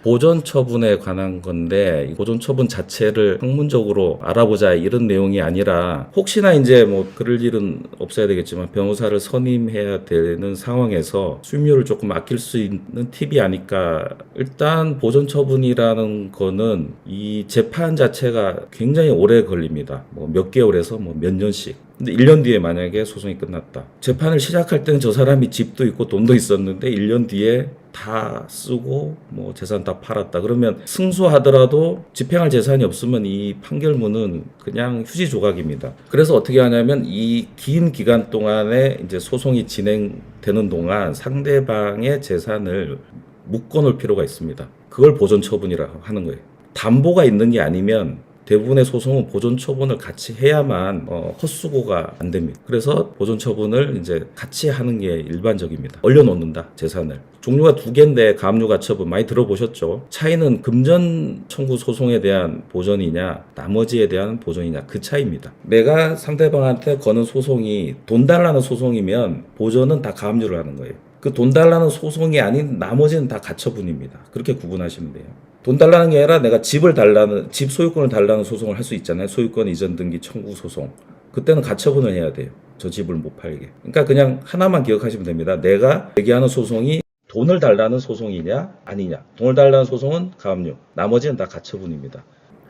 보존 처분에 관한 건데 이 보존 처분 자체를 학문적으로 알아보자 이런 내용이 아니라 혹시나 이제 뭐 그럴 일은 없어야 되겠지만 변호사를 선임해야 되는 상황에서 수임료를 조금 아낄 수 있는 팁이 아닐까. 일단 보존 처분이라는 거는 이 재판 자체가 굉장히 오래 걸립니다. 뭐 몇 개월에서 뭐 몇 년씩. 근데 1년 뒤에 만약에 소송이 끝났다. 재판을 시작할 때는 저 사람이 집도 있고 돈도 있었는데 1년 뒤에 다 쓰고 뭐 재산 다 팔았다. 그러면 승소하더라도 집행할 재산이 없으면 이 판결문은 그냥 휴지 조각입니다. 그래서 어떻게 하냐면 이 긴 기간 동안에 이제 소송이 진행되는 동안 상대방의 재산을 묶어놓을 필요가 있습니다. 그걸 보존 처분이라고 하는 거예요. 담보가 있는 게 아니면 대부분의 소송은 보존 처분을 같이 해야만 헛수고가 안 됩니다. 그래서 보존 처분을 이제 같이 하는 게 일반적입니다. 얼려놓는다, 재산을. 종류가 두 개인데 가압류 가처분 많이 들어보셨죠? 차이는 금전 청구 소송에 대한 보전이냐 나머지에 대한 보전이냐 그 차이입니다. 내가 상대방한테 거는 소송이 돈 달라는 소송이면 보전은 다 가압류를 하는 거예요. 그 돈 달라는 소송이 아닌 나머지는 다 가처분입니다. 그렇게 구분하시면 돼요. 돈 달라는 게 아니라 내가 집을 달라는, 집 소유권을 달라는 소송을 할 수 있잖아요. 소유권 이전 등기 청구 소송. 그때는 가처분을 해야 돼요. 저 집을 못 팔게. 그러니까 그냥 하나만 기억하시면 됩니다. 내가 얘기하는 소송이 돈을 달라는 소송이냐 아니냐. 돈을 달라는 소송은 가압류. 나머지는 다 가처분입니다.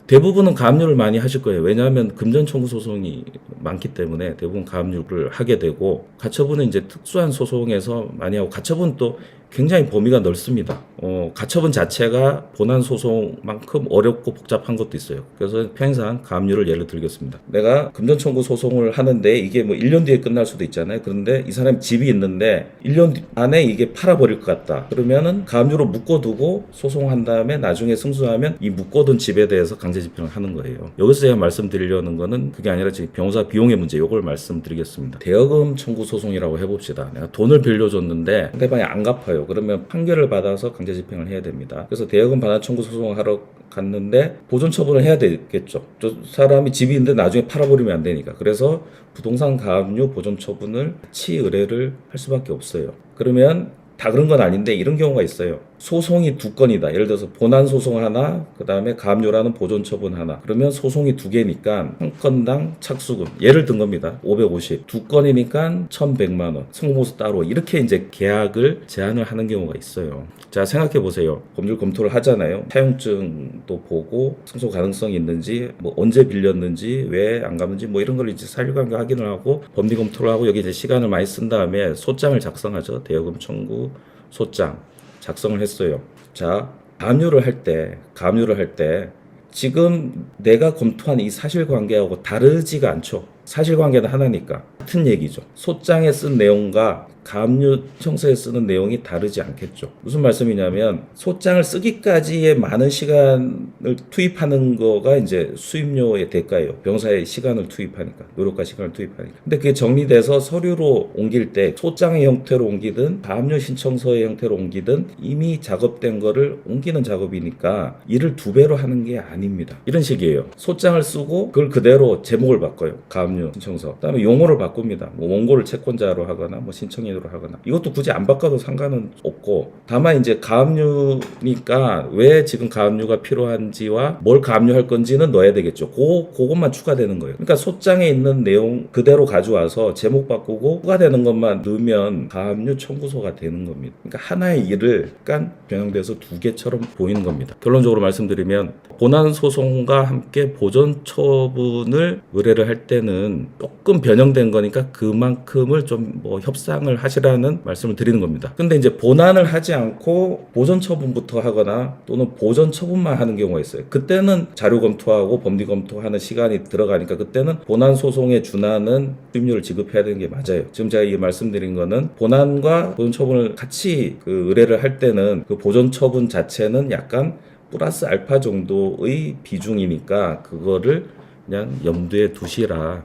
대부분은 가압류를 많이 하실 거예요. 왜냐하면 금전 청구 소송이 많기 때문에 대부분 가압류를 하게 되고, 가처분은 이제 특수한 소송에서 많이 하고, 가처분 또 굉장히 범위가 넓습니다. 가처분 자체가 본안 소송만큼 어렵고 복잡한 것도 있어요. 그래서 평행상 가압류를 예를 들겠습니다. 내가 금전 청구 소송을 하는데 이게 뭐 1년 뒤에 끝날 수도 있잖아요. 그런데 이 사람이 집이 있는데 1년 안에 이게 팔아버릴 것 같다. 그러면은 가압류로 묶어두고 소송한 다음에 나중에 승소하면 이 묶어둔 집에 대해서 강제 집행을 하는 거예요. 여기서 제가 말씀드리려는 거는 그게 아니라 지금 변호사 비용의 문제, 이걸 말씀드리겠습니다. 대여금 청구 소송이라고 해봅시다. 내가 돈을 빌려줬는데 상대방이 안 갚아요. 그러면 판결을 받아서 강제 집행을 해야 됩니다. 그래서 대여금 반환 청구 소송을 하러 갔는데 보존 처분을 해야 되겠죠. 저 사람이 집이 있는데 나중에 팔아버리면 안 되니까. 그래서 부동산 가압류 보존 처분을 같이 의뢰를 할 수밖에 없어요. 그러면 다 그런 건 아닌데 이런 경우가 있어요. 소송이 두 건이다. 예를 들어서 본안 소송 하나, 그 다음에 가압류라는 보존 처분 하나. 그러면 소송이 두 개니까 한 건당 착수금. 예를 든 겁니다. 550. 두 건이니까 1,100만 원. 승소보수 따로. 이렇게 이제 계약을 제한을 하는 경우가 있어요. 자, 생각해 보세요. 법률 검토를 하잖아요. 사용증도 보고 승소 가능성이 있는지, 뭐 언제 빌렸는지, 왜 안 갚는지, 뭐 이런 걸 이제 사실관계 확인을 하고 법리 검토를 하고 여기 이제 시간을 많이 쓴 다음에 소장을 작성하죠. 대여금 청구 소장 작성을 했어요. 자, 가압류를 할 때 지금 내가 검토한 이 사실관계하고 다르지가 않죠. 사실관계는 하나니까 같은 얘기죠. 소장에 쓴 내용과 가압류 청서에 쓰는 내용이 다르지 않겠죠. 무슨 말씀이냐면 소장을 쓰기까지의 많은 시간을 투입하는 거가 이제 수임료의 대가예요. 변호사의 시간을 투입하니까, 노력과 시간을 투입하니까. 근데 그게 정리돼서 서류로 옮길 때 소장의 형태로 옮기든 가압류 신청서의 형태로 옮기든 이미 작업된 거를 옮기는 작업이니까 일을 두 배로 하는 게 아닙니다. 이런 식이에요. 소장을 쓰고 그걸 그대로 제목을 바꿔요. 가압류 신청서. 그다음에 용어를 바꿉니다. 뭐 원고를 채권자로 하거나 뭐 신청인으로 하거나. 이것도 굳이 안 바꿔도 상관은 없고, 다만 이제 가압류니까 왜 지금 가압류가 필요한지와 뭘 가압류할 건지는 넣어야 되겠죠. 그것만 추가되는 거예요. 그러니까 소장에 있는 내용 그대로 가져와서 제목 바꾸고 추가되는 것만 넣으면 가압류 청구서가 되는 겁니다. 그러니까 하나의 일을 약간 변형돼서 두 개처럼 보이는 겁니다. 결론적으로 말씀드리면 본안 소송과 함께 보존 처분을 의뢰를 할 때는 조금 변형된 거니까 그만큼을 좀 뭐 협상을 하시라는 말씀을 드리는 겁니다. 근데 이제 본안을 하지 않고 보존 처분부터 하거나 또는 보존 처분만 하는 경우가 있어요. 그때는 자료 검토하고 법리 검토하는 시간이 들어가니까 그때는 본안 소송에 준하는 수임료를 지급해야 되는 게 맞아요. 지금 제가 이 말씀드린 거는 본안과 보존 처분을 같이 그 의뢰를 할 때는 그 보존 처분 자체는 약간 플러스 알파 정도의 비중이니까 그거를 그냥 염두에 두시라,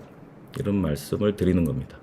이런 말씀을 드리는 겁니다.